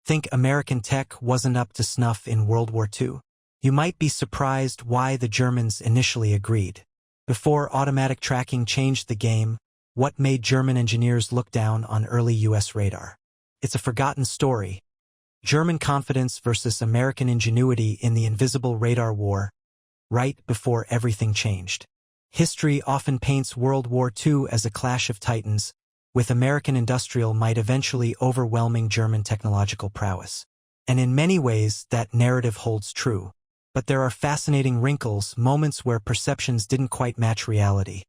Think American tech wasn't up to snuff in World War II? You might be surprised why the Germans initially agreed. Before automatic tracking changed the game, what made German engineers look down on early U.S. radar? It's a forgotten story. German confidence versus American ingenuity in the invisible radar war, right before everything changed. History often paints World War II as a clash of titans, with American industrial might eventually overwhelming German technological prowess. And in many ways, that narrative holds true. But there are fascinating wrinkles, moments where perceptions didn't quite match reality,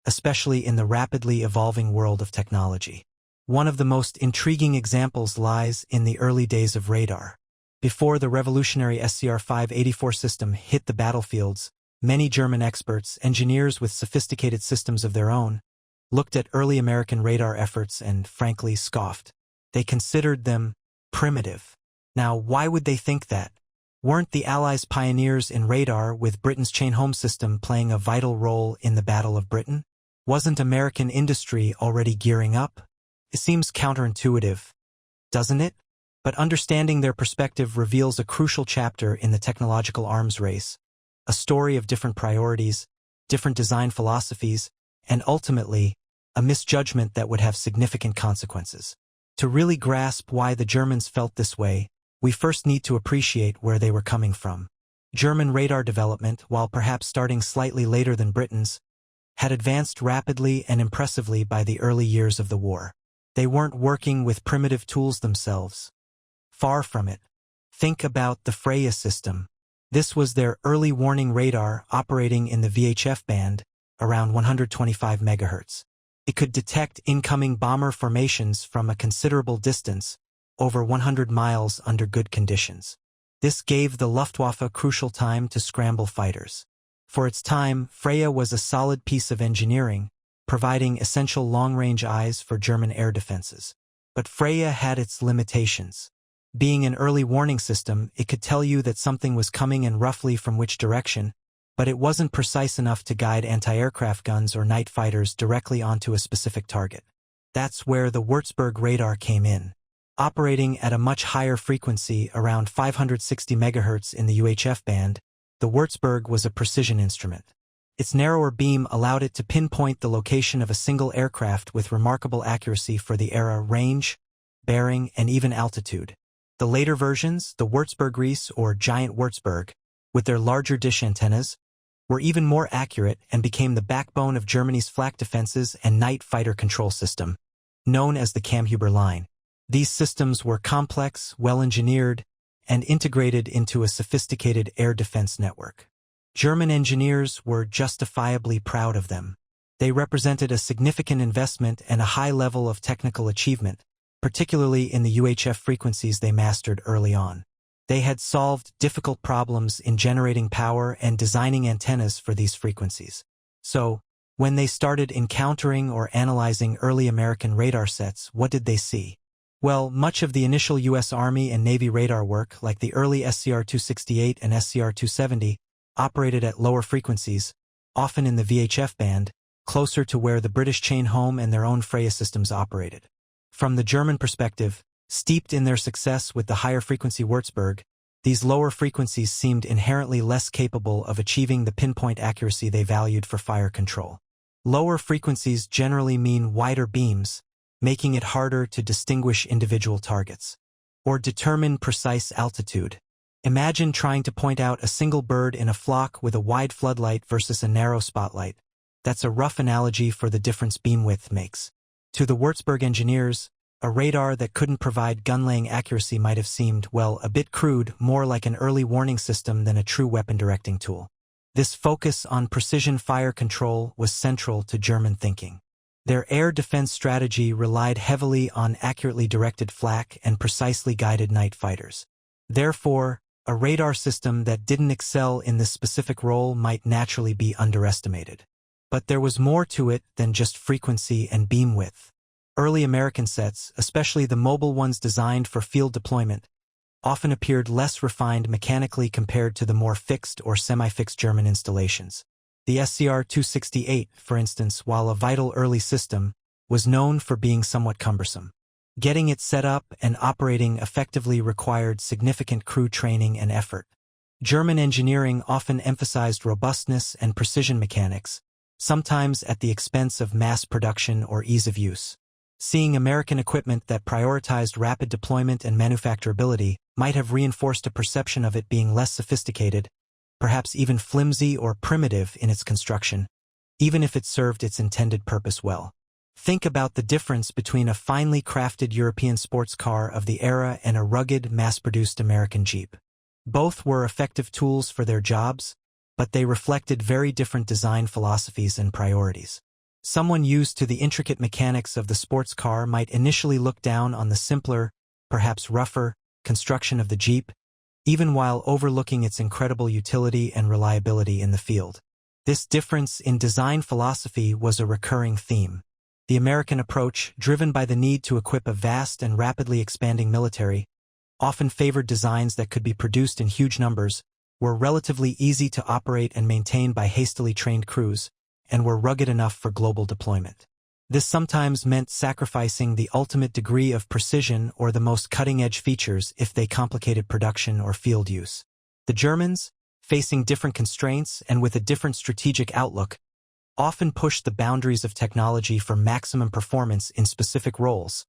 especially in the rapidly evolving world of technology. One of the most intriguing examples lies in the early days of radar. Before the revolutionary SCR-584 system hit the battlefields, many German experts, engineers with sophisticated systems of their own, looked at early American radar efforts and, frankly, scoffed. They considered them primitive. Now, why would they think that? Weren't the Allies pioneers in radar, with Britain's chain-home system playing a vital role in the Battle of Britain? Wasn't American industry already gearing up? It seems counterintuitive, doesn't it? But understanding their perspective reveals a crucial chapter in the technological arms race, a story of different priorities, different design philosophies, and ultimately, a misjudgment that would have significant consequences. To really grasp why the Germans felt this way, we first need to appreciate where they were coming from. German radar development, while perhaps starting slightly later than Britain's, had advanced rapidly and impressively by the early years of the war. They weren't working with primitive tools themselves. Far from it. Think about the Freya system. This was their early warning radar operating in the VHF band, around 125 MHz. It could detect incoming bomber formations from a considerable distance, over 100 miles under good conditions. This gave the Luftwaffe crucial time to scramble fighters. For its time, Freya was a solid piece of engineering, providing essential long-range eyes for German air defenses. But Freya had its limitations. Being an early warning system, it could tell you that something was coming and roughly from which direction, but it wasn't precise enough to guide anti-aircraft guns or night fighters directly onto a specific target. That's where the Würzburg radar came in. Operating at a much higher frequency, around 560 MHz in the UHF band, the Würzburg was a precision instrument. Its narrower beam allowed it to pinpoint the location of a single aircraft with remarkable accuracy for the era range, bearing, and even altitude. The later versions, the Würzburg-Ries or Giant Würzburg, with their larger dish antennas, were even more accurate and became the backbone of Germany's flak defenses and night fighter control system, known as the Kammhuber line. These systems were complex, well-engineered, and integrated into a sophisticated air defense network. German engineers were justifiably proud of them. They represented a significant investment and a high level of technical achievement, particularly in the UHF frequencies they mastered early on. They had solved difficult problems in generating power and designing antennas for these frequencies. So, when they started encountering or analyzing early American radar sets, what did they see? Well, much of the initial U.S. Army and Navy radar work, like the early SCR-268 and SCR-270, operated at lower frequencies, often in the VHF band, closer to where the British chain-home and their own Freya systems operated. From the German perspective, steeped in their success with the higher frequency Würzburg, these lower frequencies seemed inherently less capable of achieving the pinpoint accuracy they valued for fire control. Lower frequencies generally mean wider beams, making it harder to distinguish individual targets or determine precise altitude. Imagine trying to point out a single bird in a flock with a wide floodlight versus a narrow spotlight. That's a rough analogy for the difference beam width makes. To the Würzburg engineers, a radar that couldn't provide gun-laying accuracy might have seemed, well, a bit crude, more like an early warning system than a true weapon-directing tool. This focus on precision fire control was central to German thinking. Their air defense strategy relied heavily on accurately directed flak and precisely guided night fighters. Therefore, a radar system that didn't excel in this specific role might naturally be underestimated. But there was more to it than just frequency and beam width. Early American sets, especially the mobile ones designed for field deployment, often appeared less refined mechanically compared to the more fixed or semi-fixed German installations. The SCR-268, for instance, while a vital early system, was known for being somewhat cumbersome. Getting it set up and operating effectively required significant crew training and effort. German engineering often emphasized robustness and precision mechanics, sometimes at the expense of mass production or ease of use. Seeing American equipment that prioritized rapid deployment and manufacturability might have reinforced a perception of it being less sophisticated, perhaps even flimsy or primitive in its construction, even if it served its intended purpose well. Think about the difference between a finely crafted European sports car of the era and a rugged, mass-produced American Jeep. Both were effective tools for their jobs, but they reflected very different design philosophies and priorities. Someone used to the intricate mechanics of the sports car might initially look down on the simpler, perhaps rougher, construction of the Jeep, even while overlooking its incredible utility and reliability in the field. This difference in design philosophy was a recurring theme. The American approach, driven by the need to equip a vast and rapidly expanding military, often favored designs that could be produced in huge numbers, were relatively easy to operate and maintain by hastily trained crews, and were rugged enough for global deployment. This sometimes meant sacrificing the ultimate degree of precision or the most cutting-edge features if they complicated production or field use. The Germans, facing different constraints and with a different strategic outlook, often pushed the boundaries of technology for maximum performance in specific roles,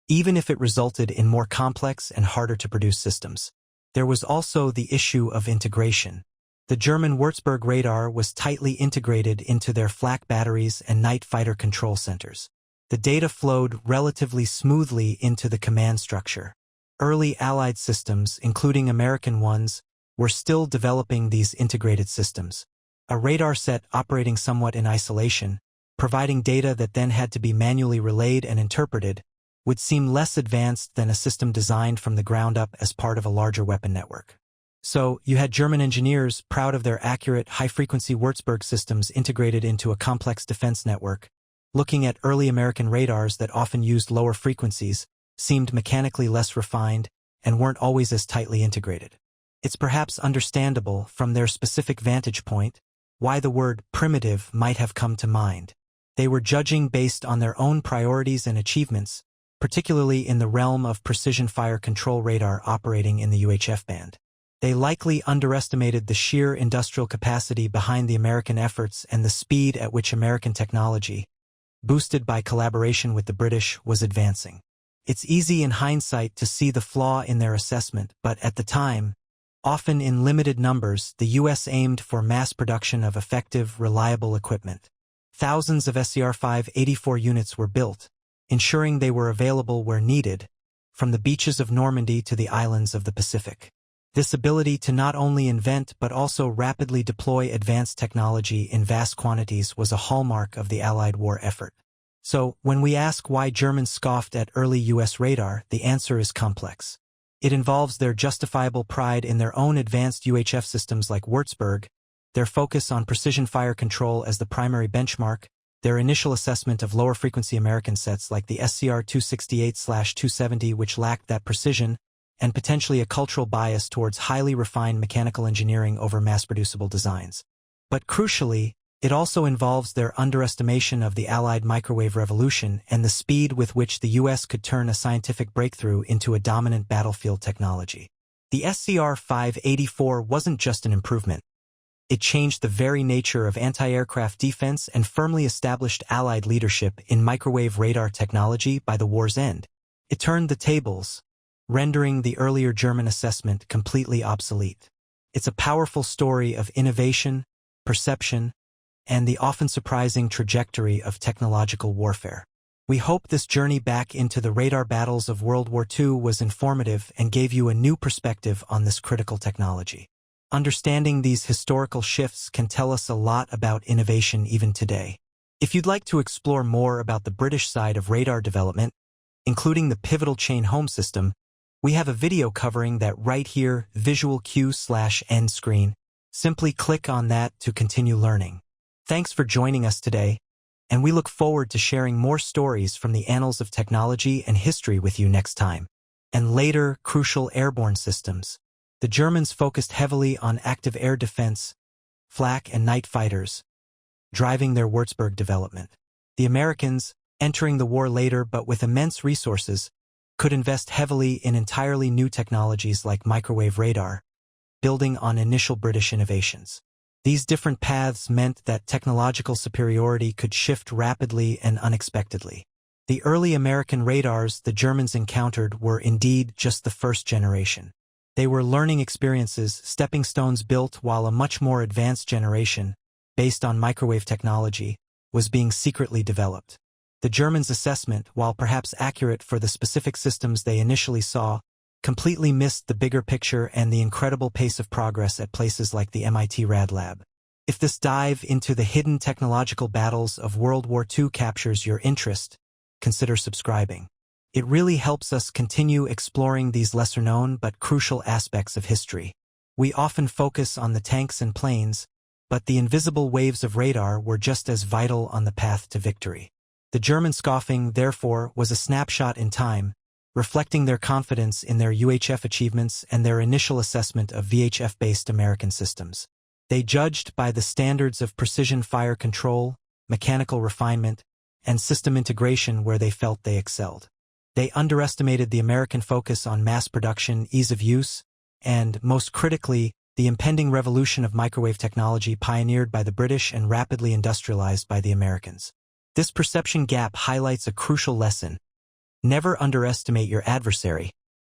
even if it resulted in more complex and harder-to-produce systems. There was also the issue of integration. The German Würzburg radar was tightly integrated into their flak batteries and night fighter control centers. The data flowed relatively smoothly into the command structure. Early Allied systems, including American ones, were still developing these integrated systems. A radar set operating somewhat in isolation, providing data that then had to be manually relayed and interpreted, would seem less advanced than a system designed from the ground up as part of a larger weapon network. So, you had German engineers proud of their accurate, high-frequency Würzburg systems integrated into a complex defense network, looking at early American radars that often used lower frequencies, seemed mechanically less refined, and weren't always as tightly integrated. It's perhaps understandable, from their specific vantage point, why the word primitive might have come to mind. They were judging based on their own priorities and achievements, particularly in the realm of precision fire control radar operating in the UHF band. They likely underestimated the sheer industrial capacity behind the American efforts and the speed at which American technology, boosted by collaboration with the British, was advancing. It's easy in hindsight to see the flaw in their assessment, but at the time, often in limited numbers, the U.S. aimed for mass production of effective, reliable equipment. Thousands of SCR-584 units were built, ensuring they were available where needed, from the beaches of Normandy to the islands of the Pacific. This ability to not only invent but also rapidly deploy advanced technology in vast quantities was a hallmark of the Allied war effort. So, when we ask why Germans scoffed at early U.S. radar, the answer is complex. It involves their justifiable pride in their own advanced UHF systems like Würzburg, their focus on precision fire control as the primary benchmark, their initial assessment of lower-frequency American sets like the SCR-268/270 which lacked that precision, and potentially a cultural bias towards highly refined mechanical engineering over mass-producible designs. But crucially, it also involves their underestimation of the Allied microwave revolution and the speed with which the U.S. could turn a scientific breakthrough into a dominant battlefield technology. The SCR-584 wasn't just an improvement. It changed the very nature of anti-aircraft defense and firmly established Allied leadership in microwave radar technology by the war's end. It turned the tables, rendering the earlier German assessment completely obsolete. It's a powerful story of innovation, perception, and the often surprising trajectory of technological warfare. We hope this journey back into the radar battles of World War II was informative and gave you a new perspective on this critical technology. Understanding these historical shifts can tell us a lot about innovation even today. If you'd like to explore more about the British side of radar development, including the pivotal chain home system, we have a video covering that right here, visual cue/end screen. Simply click on that to continue learning. Thanks for joining us today, and we look forward to sharing more stories from the annals of technology and history with you next time. And later, crucial airborne systems. The Germans focused heavily on active air defense, flak and night fighters, driving their Würzburg development. The Americans, entering the war later but with immense resources, could invest heavily in entirely new technologies like microwave radar, building on initial British innovations. These different paths meant that technological superiority could shift rapidly and unexpectedly. The early American radars the Germans encountered were indeed just the first generation. They were learning experiences, stepping stones built while a much more advanced generation, based on microwave technology, was being secretly developed. The Germans' assessment, while perhaps accurate for the specific systems they initially saw, completely missed the bigger picture and the incredible pace of progress at places like the MIT Rad Lab. If this dive into the hidden technological battles of World War II captures your interest, consider subscribing. It really helps us continue exploring these lesser-known but crucial aspects of history. We often focus on the tanks and planes, but the invisible waves of radar were just as vital on the path to victory. The German scoffing, therefore, was a snapshot in time, reflecting their confidence in their UHF achievements and their initial assessment of VHF-based American systems. They judged by the standards of precision fire control, mechanical refinement, and system integration where they felt they excelled. They underestimated the American focus on mass production, ease of use, and, most critically, the impending revolution of microwave technology pioneered by the British and rapidly industrialized by the Americans. This perception gap highlights a crucial lesson. Never underestimate your adversary,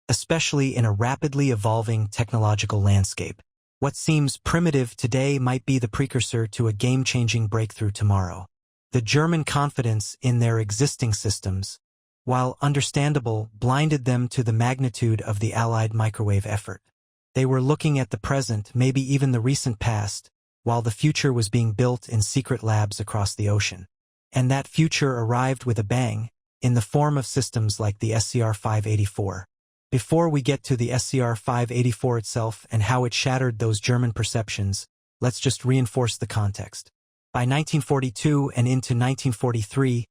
especially in a rapidly evolving technological landscape. What seems primitive today might be the precursor to a game-changing breakthrough tomorrow. The German confidence in their existing systems, while understandable, blinded them to the magnitude of the Allied microwave effort. They were looking at the present, maybe even the recent past, while the future was being built in secret labs across the ocean. And that future arrived with a bang, in the form of systems like the SCR-584. Before we get to the SCR-584 itself and how it shattered those German perceptions, let's just reinforce the context. By 1942 and into 1943,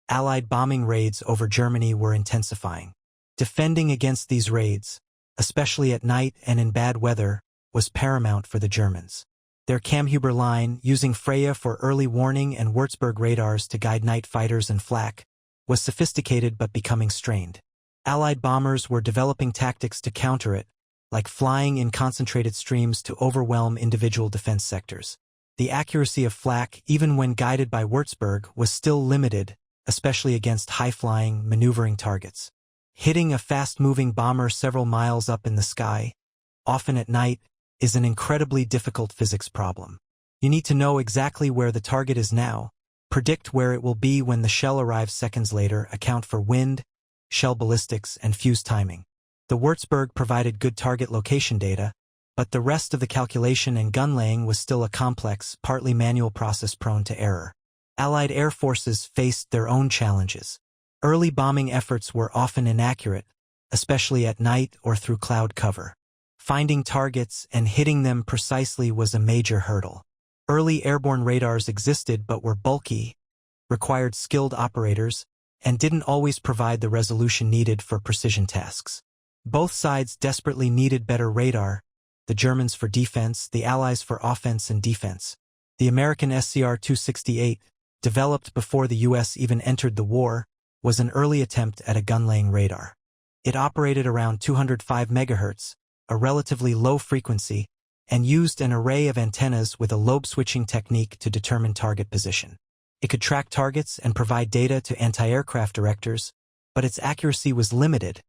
Allied bombing raids over Germany were intensifying. Defending against these raids, especially at night and in bad weather, was paramount for the Germans. Their Kammhuber line, using Freya for early warning and Würzburg radars to guide night fighters and flak, was sophisticated but becoming strained. Allied bombers were developing tactics to counter it, like flying in concentrated streams to overwhelm individual defense sectors. The accuracy of flak, even when guided by Würzburg, was still limited, especially against high-flying, maneuvering targets. Hitting a fast-moving bomber several miles up in the sky, often at night, is an incredibly difficult physics problem. You need to know exactly where the target is now, predict where it will be when the shell arrives seconds later, account for wind, shell ballistics, and fuse timing. The Würzburg provided good target location data, but the rest of the calculation and gun laying was still a complex, partly manual process prone to error. Allied air forces faced their own challenges. Early bombing efforts were often inaccurate, especially at night or through cloud cover. Finding targets and hitting them precisely was a major hurdle. Early airborne radars existed but were bulky, required skilled operators, and didn't always provide the resolution needed for precision tasks. Both sides desperately needed better radar, the Germans for defense, the Allies for offense and defense. The American SCR-268, developed before the U.S. even entered the war, was an early attempt at a gun-laying radar. It operated around 205 MHz, a relatively low frequency, and used an array of antennas with a lobe-switching technique to determine target position. It could track targets and provide data to anti-aircraft directors, but its accuracy was limited,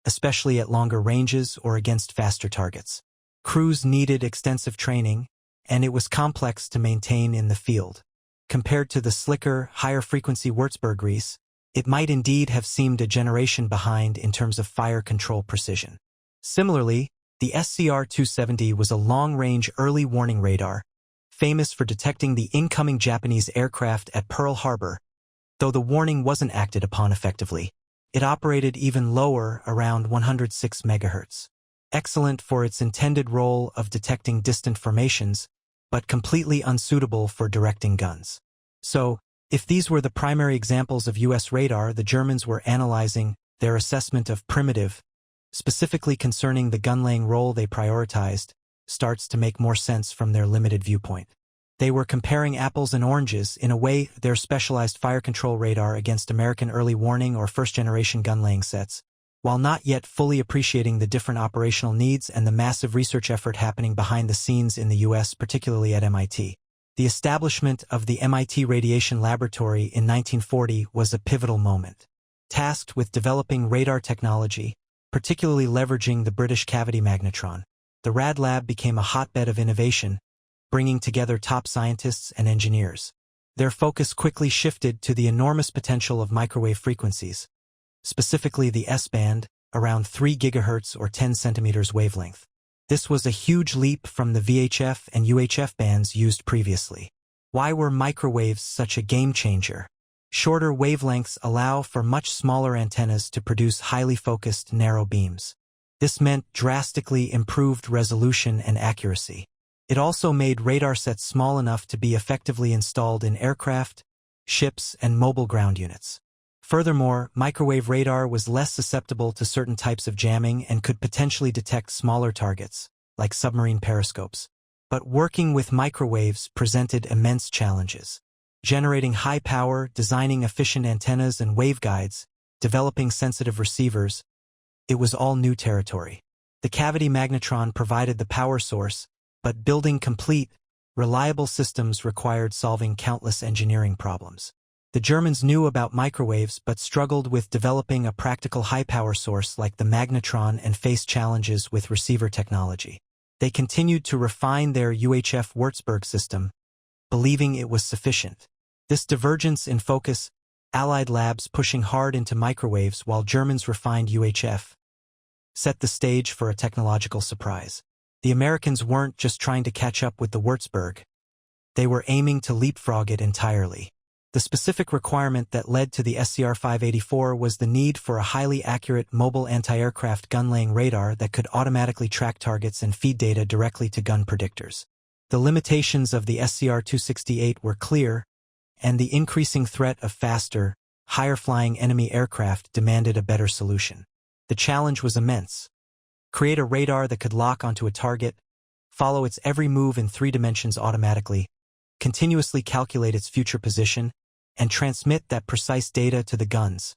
especially at longer ranges or against faster targets. Crews needed extensive training, and it was complex to maintain in the field. Compared to the slicker, higher-frequency Würzburg grease, it might indeed have seemed a generation behind in terms of fire control precision. Similarly, the SCR-270 was a long-range early warning radar, famous for detecting the incoming Japanese aircraft at Pearl Harbor. Though the warning wasn't acted upon effectively, it operated even lower, around 106 MHz. Excellent for its intended role of detecting distant formations, but completely unsuitable for directing guns. So, if these were the primary examples of U.S. radar the Germans were analyzing, their assessment of primitive, specifically concerning the gun-laying role they prioritized, starts to make more sense from their limited viewpoint. They were comparing apples and oranges in a way, their specialized fire control radar against American early warning or first-generation gun-laying sets, While not yet fully appreciating the different operational needs and the massive research effort happening behind the scenes in the US, particularly at MIT. The establishment of the MIT Radiation Laboratory in 1940 was a pivotal moment. Tasked with developing radar technology, particularly leveraging the British cavity magnetron, the Rad Lab became a hotbed of innovation, bringing together top scientists and engineers. Their focus quickly shifted to the enormous potential of microwave frequencies, specifically the S-band, around 3 GHz or 10 centimeters wavelength. This was a huge leap from the VHF and UHF bands used previously. Why were microwaves such a game-changer? Shorter wavelengths allow for much smaller antennas to produce highly focused, narrow beams. This meant drastically improved resolution and accuracy. It also made radar sets small enough to be effectively installed in aircraft, ships, and mobile ground units. Furthermore, microwave radar was less susceptible to certain types of jamming and could potentially detect smaller targets, like submarine periscopes. But working with microwaves presented immense challenges. Generating high power, designing efficient antennas and waveguides, developing sensitive receivers, it was all new territory. The cavity magnetron provided the power source, but building complete, reliable systems required solving countless engineering problems. The Germans knew about microwaves but struggled with developing a practical high-power source like the magnetron and faced challenges with receiver technology. They continued to refine their UHF Würzburg system, believing it was sufficient. This divergence in focus, Allied labs pushing hard into microwaves while Germans refined UHF, set the stage for a technological surprise. The Americans weren't just trying to catch up with the Würzburg. They were aiming to leapfrog it entirely. The specific requirement that led to the SCR-584 was the need for a highly accurate mobile anti-aircraft gun-laying radar that could automatically track targets and feed data directly to gun predictors. The limitations of the SCR-268 were clear, and the increasing threat of faster, higher-flying enemy aircraft demanded a better solution. The challenge was immense. Create a radar that could lock onto a target, follow its every move in 3 dimensions automatically, continuously calculate its future position, and transmit that precise data to the guns,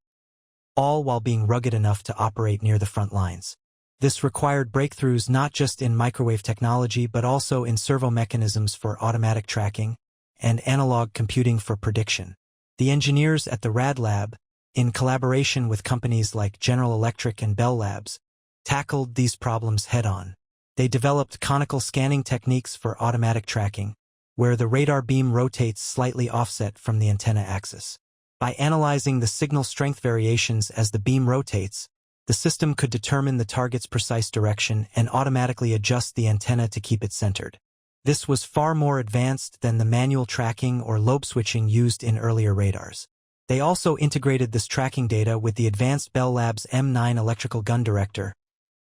all while being rugged enough to operate near the front lines. This required breakthroughs not just in microwave technology but also in servo mechanisms for automatic tracking and analog computing for prediction. The engineers at the Rad Lab, in collaboration with companies like General Electric and Bell Labs, tackled these problems head-on. They developed conical scanning techniques for automatic tracking, where the radar beam rotates slightly offset from the antenna axis. By analyzing the signal strength variations as the beam rotates, the system could determine the target's precise direction and automatically adjust the antenna to keep it centered. This was far more advanced than the manual tracking or lobe switching used in earlier radars. They also integrated this tracking data with the advanced Bell Labs M9 electrical gun director,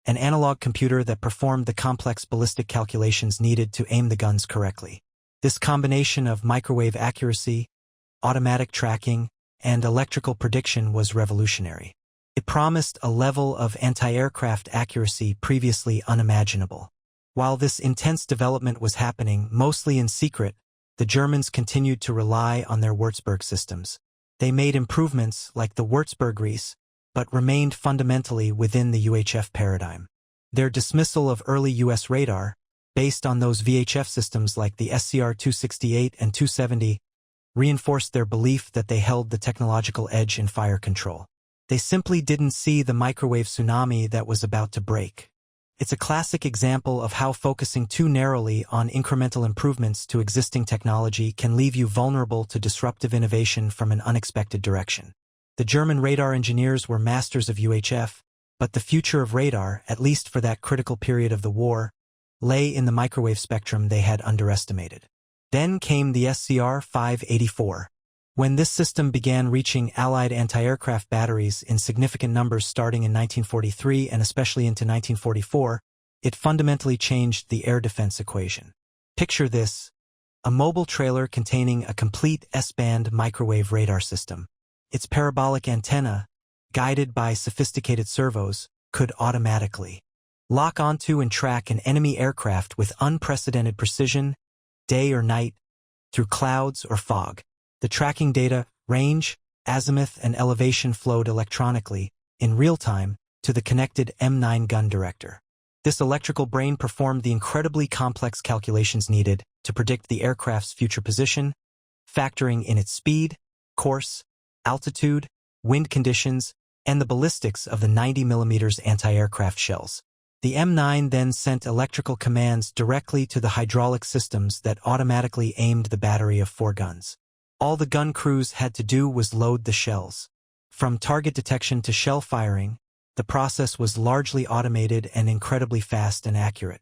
an analog computer that performed the complex ballistic calculations needed to aim the guns correctly. This combination of microwave accuracy, automatic tracking, and electrical prediction was revolutionary. It promised a level of anti-aircraft accuracy previously unimaginable. While this intense development was happening, mostly in secret, the Germans continued to rely on their Würzburg systems. They made improvements like the Würzburg Reese, but remained fundamentally within the UHF paradigm. Their dismissal of early US radar, based on those VHF systems like the SCR-268 and 270, reinforced their belief that they held the technological edge in fire control. They simply didn't see the microwave tsunami that was about to break. It's a classic example of how focusing too narrowly on incremental improvements to existing technology can leave you vulnerable to disruptive innovation from an unexpected direction. The German radar engineers were masters of UHF, but the future of radar, at least for that critical period of the war, lay in the microwave spectrum they had underestimated. Then came the SCR-584. When this system began reaching Allied anti-aircraft batteries in significant numbers starting in 1943 and especially into 1944, it fundamentally changed the air defense equation. Picture this: a mobile trailer containing a complete S-band microwave radar system. Its parabolic antenna, guided by sophisticated servos, could automatically lock onto and track an enemy aircraft with unprecedented precision, day or night, through clouds or fog. The tracking data, range, azimuth, and elevation flowed electronically, in real time, to the connected M9 gun director. This electrical brain performed the incredibly complex calculations needed to predict the aircraft's future position, factoring in its speed, course, altitude, wind conditions, and the ballistics of the 90mm anti-aircraft shells. The M9 then sent electrical commands directly to the hydraulic systems that automatically aimed the battery of 4 guns. All the gun crews had to do was load the shells. From target detection to shell firing, the process was largely automated and incredibly fast and accurate.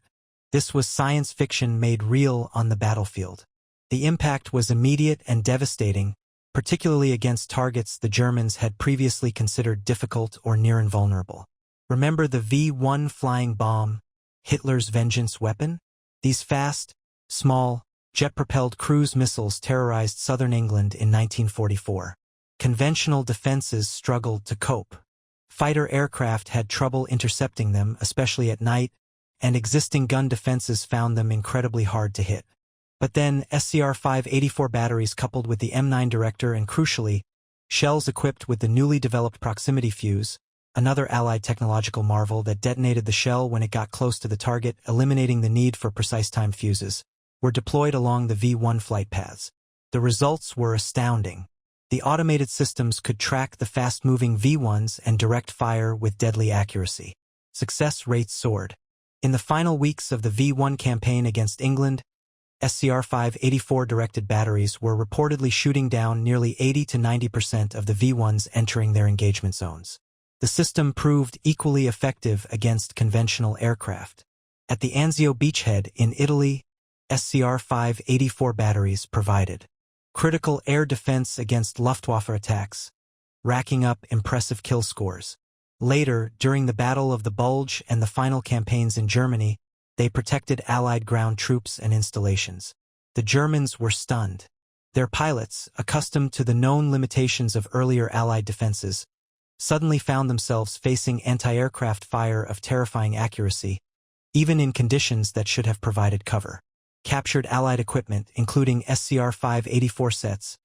This was science fiction made real on the battlefield. The impact was immediate and devastating, particularly against targets the Germans had previously considered difficult or near invulnerable. Remember the V-1 flying bomb, Hitler's vengeance weapon? These fast, small, jet-propelled cruise missiles terrorized southern England in 1944. Conventional defenses struggled to cope. Fighter aircraft had trouble intercepting them, especially at night, and existing gun defenses found them incredibly hard to hit. But then SCR-584 batteries coupled with the M9 director and, crucially, shells equipped with the newly developed proximity fuse, another Allied technological marvel that detonated the shell when it got close to the target, eliminating the need for precise-time fuses, were deployed along the V-1 flight paths. The results were astounding. The automated systems could track the fast-moving V-1s and direct fire with deadly accuracy. Success rates soared. In the final weeks of the V-1 campaign against England, SCR-584 directed batteries were reportedly shooting down nearly 80 to 90% of the V-1s entering their engagement zones. The system proved equally effective against conventional aircraft. At the Anzio beachhead in Italy, SCR-584 batteries provided critical air defense against Luftwaffe attacks, racking up impressive kill scores. Later, during the Battle of the Bulge and the final campaigns in Germany, they protected Allied ground troops and installations. The Germans were stunned. Their pilots, accustomed to the known limitations of earlier Allied defenses, suddenly found themselves facing anti-aircraft fire of terrifying accuracy, even in conditions that should have provided cover. Captured Allied equipment, including SCR-584 sets,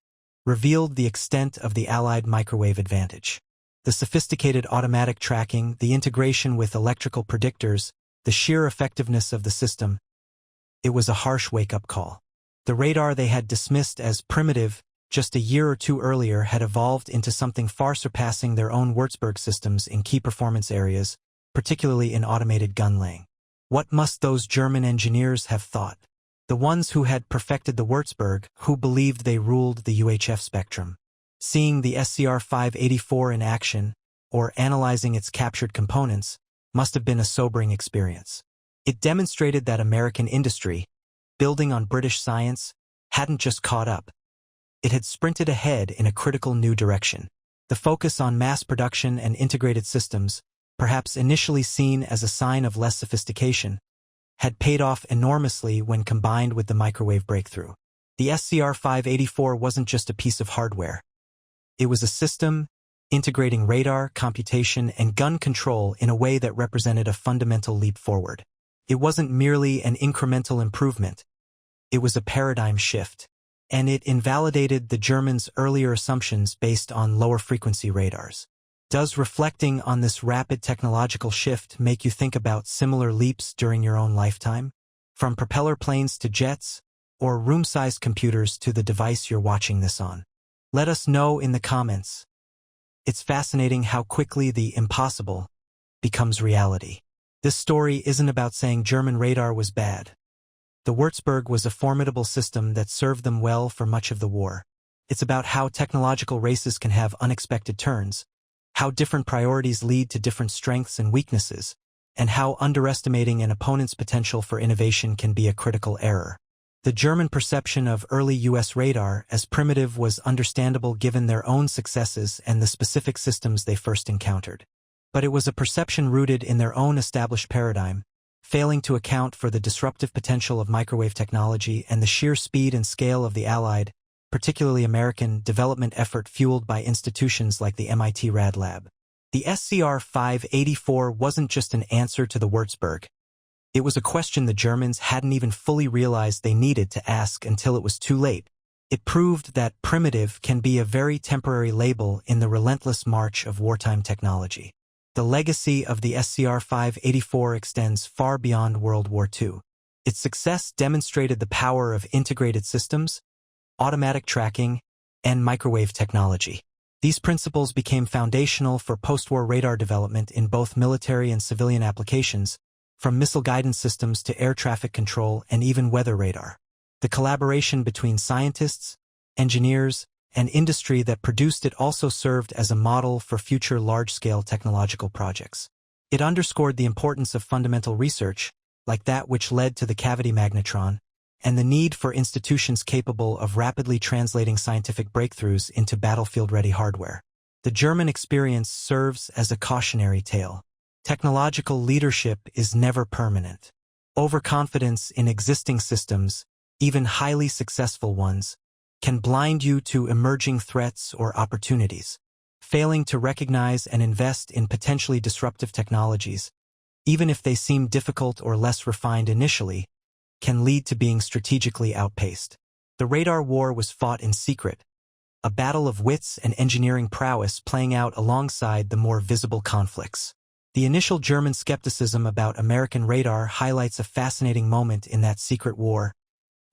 revealed the extent of the Allied microwave advantage. The sophisticated automatic tracking, the integration with electrical predictors, the sheer effectiveness of the system. It was a harsh wake-up call. The radar they had dismissed as primitive just a year or two earlier had evolved into something far surpassing their own Würzburg systems in key performance areas, particularly in automated gun laying. What must those German engineers have thought? The ones who had perfected the Würzburg, who believed they ruled the UHF spectrum. Seeing the SCR-584 in action, or analyzing its captured components, must have been a sobering experience. It demonstrated that American industry, building on British science, hadn't just caught up. It had sprinted ahead in a critical new direction. The focus on mass production and integrated systems, perhaps initially seen as a sign of less sophistication, had paid off enormously when combined with the microwave breakthrough. The SCR-584 wasn't just a piece of hardware. It was a system integrating radar, computation, and gun control in a way that represented a fundamental leap forward. It wasn't merely an incremental improvement. It was a paradigm shift. And it invalidated the Germans' earlier assumptions based on lower-frequency radars. Does reflecting on this rapid technological shift make you think about similar leaps during your own lifetime? From propeller planes to jets, or room-sized computers to the device you're watching this on? Let us know in the comments. It's fascinating how quickly the impossible becomes reality. This story isn't about saying German radar was bad. The Würzburg was a formidable system that served them well for much of the war. It's about how technological races can have unexpected turns, how different priorities lead to different strengths and weaknesses, and how underestimating an opponent's potential for innovation can be a critical error. The German perception of early U.S. radar as primitive was understandable given their own successes and the specific systems they first encountered. But it was a perception rooted in their own established paradigm, failing to account for the disruptive potential of microwave technology and the sheer speed and scale of the Allied, particularly American, development effort fueled by institutions like the MIT Rad Lab. The SCR-584 wasn't just an answer to the Würzburg. It was a question the Germans hadn't even fully realized they needed to ask until it was too late. It proved that primitive can be a very temporary label in the relentless march of wartime technology. The legacy of the SCR-584 extends far beyond World War II. Its success demonstrated the power of integrated systems, automatic tracking, and microwave technology. These principles became foundational for post-war radar development in both military and civilian applications, from missile guidance systems to air traffic control and even weather radar. The collaboration between scientists, engineers, and industry that produced it also served as a model for future large-scale technological projects. It underscored the importance of fundamental research, like that which led to the cavity magnetron, and the need for institutions capable of rapidly translating scientific breakthroughs into battlefield-ready hardware. The German experience serves as a cautionary tale. Technological leadership is never permanent. Overconfidence in existing systems, even highly successful ones, can blind you to emerging threats or opportunities. Failing to recognize and invest in potentially disruptive technologies, even if they seem difficult or less refined initially, can lead to being strategically outpaced. The radar war was fought in secret, a battle of wits and engineering prowess playing out alongside the more visible conflicts. The initial German skepticism about American radar highlights a fascinating moment in that secret war,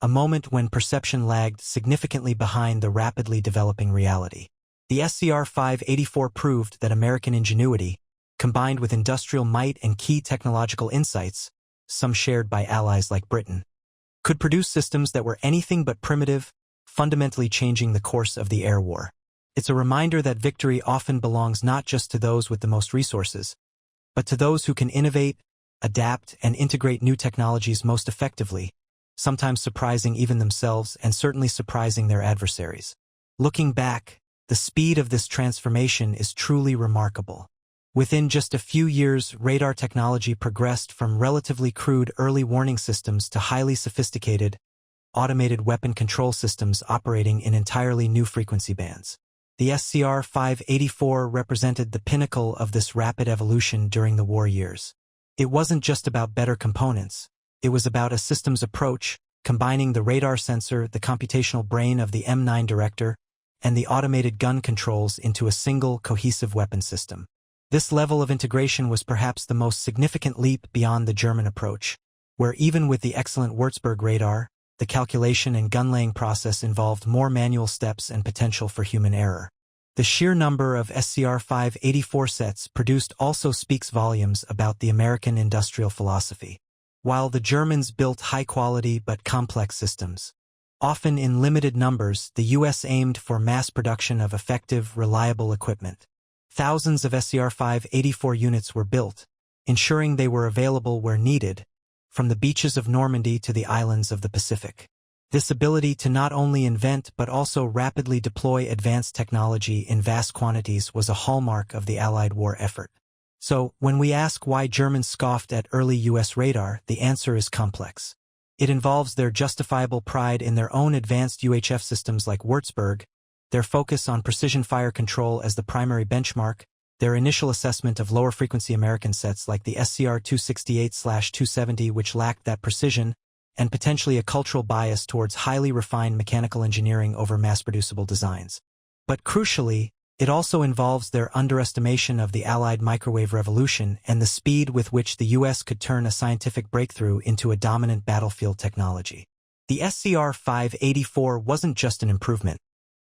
a moment when perception lagged significantly behind the rapidly developing reality. The SCR-584 proved that American ingenuity, combined with industrial might and key technological insights, some shared by allies like Britain, could produce systems that were anything but primitive, fundamentally changing the course of the air war. It's a reminder that victory often belongs not just to those with the most resources, but to those who can innovate, adapt, and integrate new technologies most effectively, sometimes surprising even themselves and certainly surprising their adversaries. Looking back, the speed of this transformation is truly remarkable. Within just a few years, radar technology progressed from relatively crude early warning systems to highly sophisticated, automated weapon control systems operating in entirely new frequency bands. The SCR-584 represented the pinnacle of this rapid evolution during the war years. It wasn't just about better components. It was about a systems approach, combining the radar sensor, the computational brain of the M9 director, and the automated gun controls into a single, cohesive weapon system. This level of integration was perhaps the most significant leap beyond the German approach, where even with the excellent Würzburg radar, the calculation and gun-laying process involved more manual steps and potential for human error. The sheer number of SCR-584 sets produced also speaks volumes about the American industrial philosophy. While the Germans built high-quality but complex systems, often in limited numbers, the U.S. aimed for mass production of effective, reliable equipment. Thousands of SCR-584 units were built, ensuring they were available where needed, from the beaches of Normandy to the islands of the Pacific. This ability to not only invent but also rapidly deploy advanced technology in vast quantities was a hallmark of the Allied war effort. So, when we ask why Germans scoffed at early U.S. radar, the answer is complex. It involves their justifiable pride in their own advanced UHF systems like Würzburg, their focus on precision fire control as the primary benchmark, their initial assessment of lower-frequency American sets like the SCR-268/270 which lacked that precision, and potentially a cultural bias towards highly refined mechanical engineering over mass-producible designs. But crucially, it also involves their underestimation of the Allied microwave revolution and the speed with which the U.S. could turn a scientific breakthrough into a dominant battlefield technology. The SCR-584 wasn't just an improvement.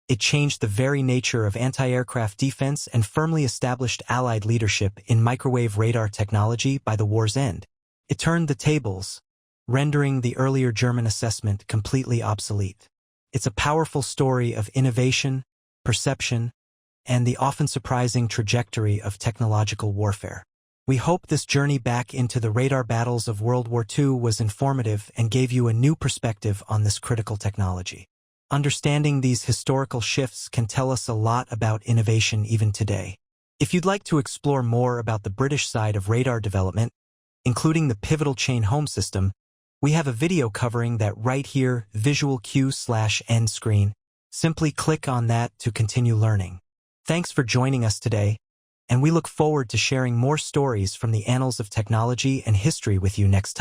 It changed the very nature of anti-aircraft defense and firmly established Allied leadership in microwave radar technology by the war's end. It turned the tables, rendering the earlier German assessment completely obsolete. It's a powerful story of innovation, perception, and the often surprising trajectory of technological warfare. We hope this journey back into the radar battles of World War II was informative and gave you a new perspective on this critical technology. Understanding these historical shifts can tell us a lot about innovation even today. If you'd like to explore more about the British side of radar development, including the pivotal chain home system, we have a video covering that right here, visual cue/end screen. Simply click on that to continue learning. Thanks for joining us today, and we look forward to sharing more stories from the annals of technology and history with you next time.